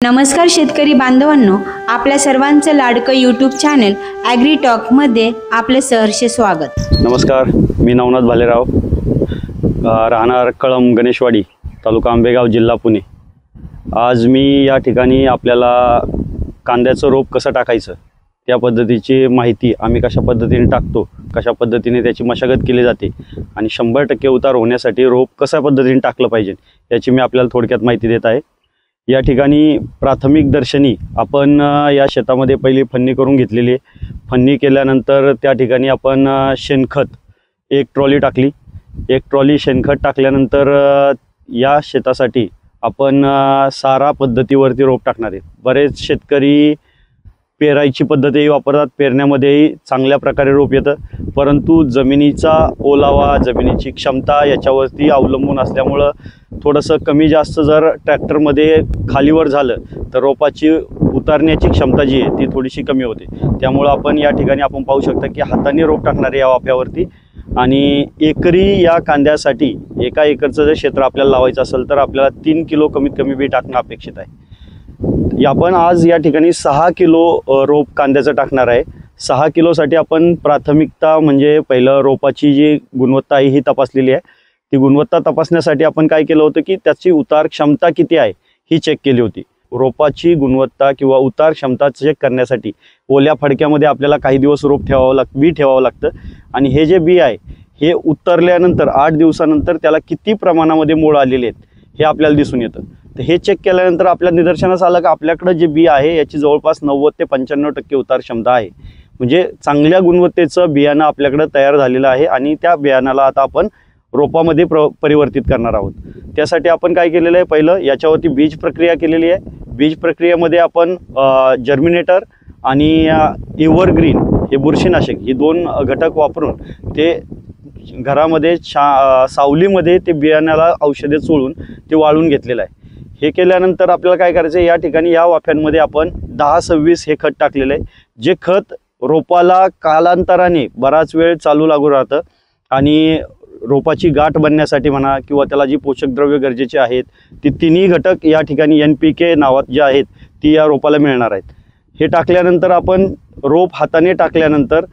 नमस्कार शेतकरी बांधवांनो, आपल्या सर्वांचं लाडकं यूट्यूब चॅनल ॲग्री टॉकमध्ये आपले सहर्ष स्वागत। नमस्कार, मी नवनाथ भालेराव, राहणार कळम गणेशवाडी, तालुका आंबेगाव, जिल्हा पुणे। आज मी या ठिकाणी आपल्याला कांद्याचं रोप कसं टाकायचं त्या पद्धतीची माहिती, आम्ही कशा पद्धतीने टाकतो, कशा पद्धतीने त्याची मशागत केली जाते आणि 100% उतार होण्यासाठी रोप कशा पद्धतीने टाकलं पाहिजे याची मी आपल्याला थोडक्यात माहिती देत आहे। या ठिकाणी प्राथमिक दर्शनी आपण या शेतामध्ये पहिली फन्नी करून घेतलेली आहे। फन्नी केल्यानंतर त्या ठिकाणी आपण शेणखत 1 ट्रॉली टाकली। 1 ट्रॉली शेणखत टाकल्यानंतर या शेतासाठी आपण सारा पद्धतीवरती रोप टाकणार आहे। बरेच शेतकरी पेरायची पद्धतही वापरतात, पेरण्यामध्येही चांगल्या प्रकारे रोप येतं, परंतु जमिनीचा ओलावा, जमिनीची क्षमता याच्यावरती अवलंबून असल्यामुळं थोडंसं कमी जास्त जर ट्रॅक्टरमध्ये खालीवर झालं तर रोपाची उतारण्याची क्षमता जी आहे ती थोडीशी कमी होते। त्यामुळं आपण या ठिकाणी आपण पाहू शकता की हाताने रोप टाकणार आहे या वाफ्यावरती। आणि एकरी या कांद्यासाठी 1 एकरचं जर क्षेत्र आपल्याला लावायचं असेल तर आपल्याला 3 किलो कमीत कमी बी टाकणं अपेक्षित आहे। आपण आज या ठिकाणी 6 किलो रोप कांद्याचं टाकणार आहे। 6 किलोसाठी आपण प्राथमिकता म्हणजे पहिलं रोपाची जी गुणवत्ता आहे ही तपासलेली आहे। ती गुणवत्ता तपासण्यासाठी आपण काय केलं होतं की त्याची उतार क्षमता किती आहे ही चेक केली होती। रोपाची गुणवत्ता किंवा उतार क्षमता चेक करण्यासाठी ओल्या फडक्यामध्ये आपल्याला काही दिवस रोप बी ठेवावं लागतं आणि हे जे बी आहे हे उतरल्यानंतर 8 दिवसानंतर त्याला किती प्रमाणामध्ये मोड आलेले आहेत हे आपल्याला दिसून येतं। तर हे चेक केल्यानंतर आपल्या निदर्शनास आलं की आपल्याकडे जे बी आहे याची जवळपास 90 ते 95% उतार क्षमता आहे। म्हणजे चांगल्या गुणवत्तेचं बियाणं आपल्याकडे तयार झालेलं आहे आणि त्या बियाणाला आता आपण रोपामध्ये परिवर्तित करणार आहोत। त्यासाठी आपण काय केलेलं आहे, पहिलं याच्यावरती बीज प्रक्रिया केलेली आहे। बीज प्रक्रियेमध्ये आपण जर्मिनेटर आणि एव्हरग्रीन हे बुरशीनाशक ही 2 घटक वापरून ते घरामध्ये सावलीमध्ये ते बियाण्याला औषधे चोळून ते वाळून घेतलेलं आहे। हे केल्यानंतर आपल्याला काय करायचं आहे, या ठिकाणी या वाफ्यांमध्ये आपण 10-26 हे खत टाकलेलं आहे। जे खत रोपाला कालांतराने बराच वेळ चालू लागू राहतं आणि रोपाची गाठ बनण्यासाठी म्हणा किंवा त्याला जी पोषक द्रव्य गरजेचे आहेत ती तिन्ही घटक या ठिकाणी NPK नावात जे आहेत ती या रोपाला मिळणार आहेत। हे टाकल्यानंतर आपण रोप हाताने टाकल्यानंतर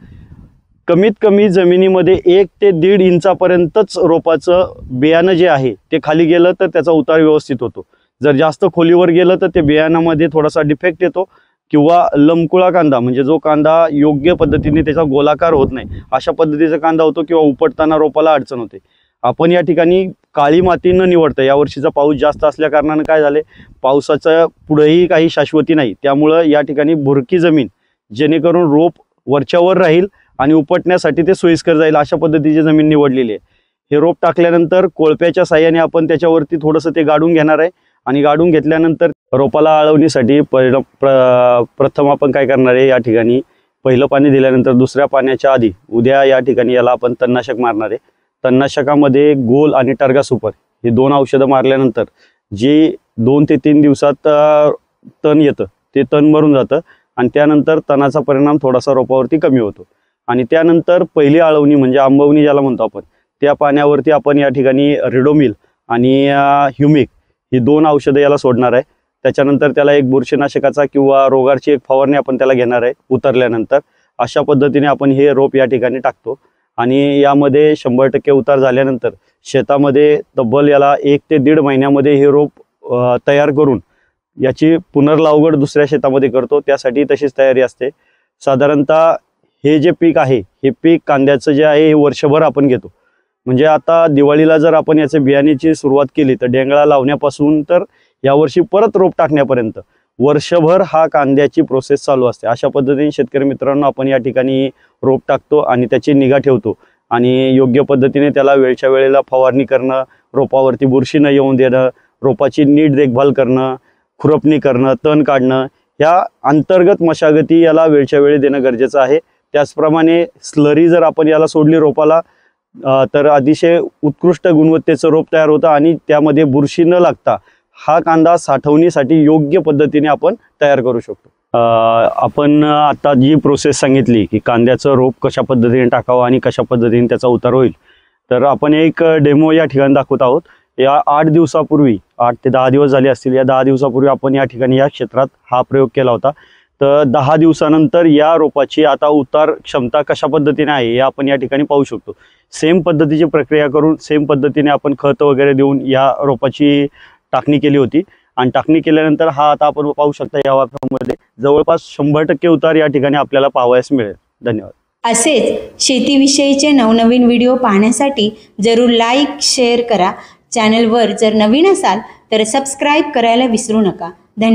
कमीत कमी जमिनीमध्ये 1 ते 1.5 इंचापर्यंतच रोपाचं बियाणं जे आहे ते खाली गेलं तर त्याचा उतार व्यवस्थित होतो। जर जास्त खोलीवर गेलं तर ते बियाणामध्ये थोडासा डिफेक्ट येतो किंवा लंबकुळा कांदा म्हणजे जो कांदा योग्य पद्धतीने त्याचा गोलाकार होत नाही अशा पद्धतीचा कांदा होतो किंवा उपटताना रोपाला अडचण होते। आपण या ठिकाणी काळी माती न निवडता, यावर्षीचा पाऊस जास्त असल्या कारणाने काय झाले, पावसाच्या पुढेही काही शाश्वती नाही, त्यामुळं या ठिकाणी भुरकी जमीन जेणेकरून रोप वरच्यावर राहील आणि उपटण्यासाठी ते सोयीस्कर जाईल अशा पद्धतीची जमीन निवडलेली आहे। हे रोप टाकल्यानंतर कोळप्याच्या साहाय्याने आपण त्याच्यावरती थोडंसं ते गाडून घेणार आहे आणि गाडून घेतल्यानंतर रोपाला आळवणीसाठी प्रथम आपण काय करणार आहे, या ठिकाणी पहिलं पाणी दिल्यानंतर दुसऱ्या पाण्याच्या आधी उद्या या ठिकाणी याला आपण तणनाशक मारणार आहे। तणनाशकामध्ये गोल आणि टर्गा सुपर ही 2 औषधं मारल्यानंतर जे 2 ते 3 दिवसात तण येतं ते तण मरून जातं आणि त्यानंतर तणाचा परिणाम थोडासा रोपावरती कमी होतो आणि त्यानंतर पहिली आळवणी म्हणजे आंबवणी ज्याला म्हणतो आपण, त्या पाण्यावरती आपण या ठिकाणी रिडोमिल आणि ह्युमिक ही 2 औषधं याला सोडणार आहे। त्याच्यानंतर त्याला एक बुरशीनाशकाचा किंवा रोगाची एक फवारणी आपण त्याला घेणार आहे उतरल्यानंतर। अशा पद्धतीने आपण हे रोप या ठिकाणी टाकतो आणि यामध्ये 100% उतार झाल्यानंतर शेतामध्ये तब्बल याला 1 ते 1.5 महिन्यामध्ये हे रोप तयार करून याची पुनर्लावगड दुसऱ्या शेतामध्ये करतो। त्यासाठी तशीच तयारी असते। साधारणतः हे जे पीक आहे हे पीक कांद्याचं जे आहे हे वर्षभर आपण घेतो। म्हणजे आता दिवाळीला जर आपण याचे बियाण्याची सुरुवात केली तर डेंगळा लावण्यापासून तर यावर्षी परत रोप टाकण्यापर्यंत वर्षभर हा कांद्याची प्रोसेस चालू असते। अशा पद्धतीने शेतकरी मित्रांनो आपण या ठिकाणी रोप टाकतो आणि त्याची निगा ठेवतो आणि योग्य पद्धतीने त्याला वेळच्या वेळेला फवारणी करणं, रोपावरती बुरशी न येऊन देणं, रोपाची नीट देखभाल करणं, खुरपणी करणं, तण काढणं, या अंतर्गत मशागती याला वेळच्या वेळी देणं गरजेचं आहे। त्याचप्रमाणे स्लरी जर आपण याला सोडली रोपाला तर अतिशय उत्कृष्ट गुणवत्तेचं रोप तयार होतं आणि त्यामध्ये बुरशी न लागता हा कांदा साठवणीसाठी योग्य पद्धतीने आपण तयार करू शकतो। आपण आता जी प्रोसेस सांगितली की कांद्याचं रोप कशा पद्धतीने टाकावं आणि कशा पद्धतीने त्याचा उतार होईल, तर आपण एक डेमो या ठिकाणी दाखवत आहोत। या 8 दिवसापूर्वी 8 ते 10 दिवस झाले असतील, या 10 दिवसापूर्वी आपण या ठिकाणी या क्षेत्रात हा प्रयोग केला होता. तर 10 दिवसानंतर या रोपाची आता उतार क्षमता कशा पद्धतीने आहे हे आपण या ठिकाणी पाहू शकतो. सेम पद्धतीची प्रक्रिया करून सेम पद्धतीने आपण खत वगैरे देऊन या रोपाची टाकणी केली होती आणि टाकणी केल्यानंतर हा आता आपण पाहू शकता या वाफ्यामध्ये जवळपास 100% उतार या ठिकाणी आपल्याला पाहावयास मिळेल. धन्यवाद. असेच शेतीविषयीचे नवनवीन व्हिडिओ पाहण्यासाठी जरूर लाईक शेअर करा. चॅनलवर जर नवीन असाल तर सबस्क्राईब करायला विसरू नका.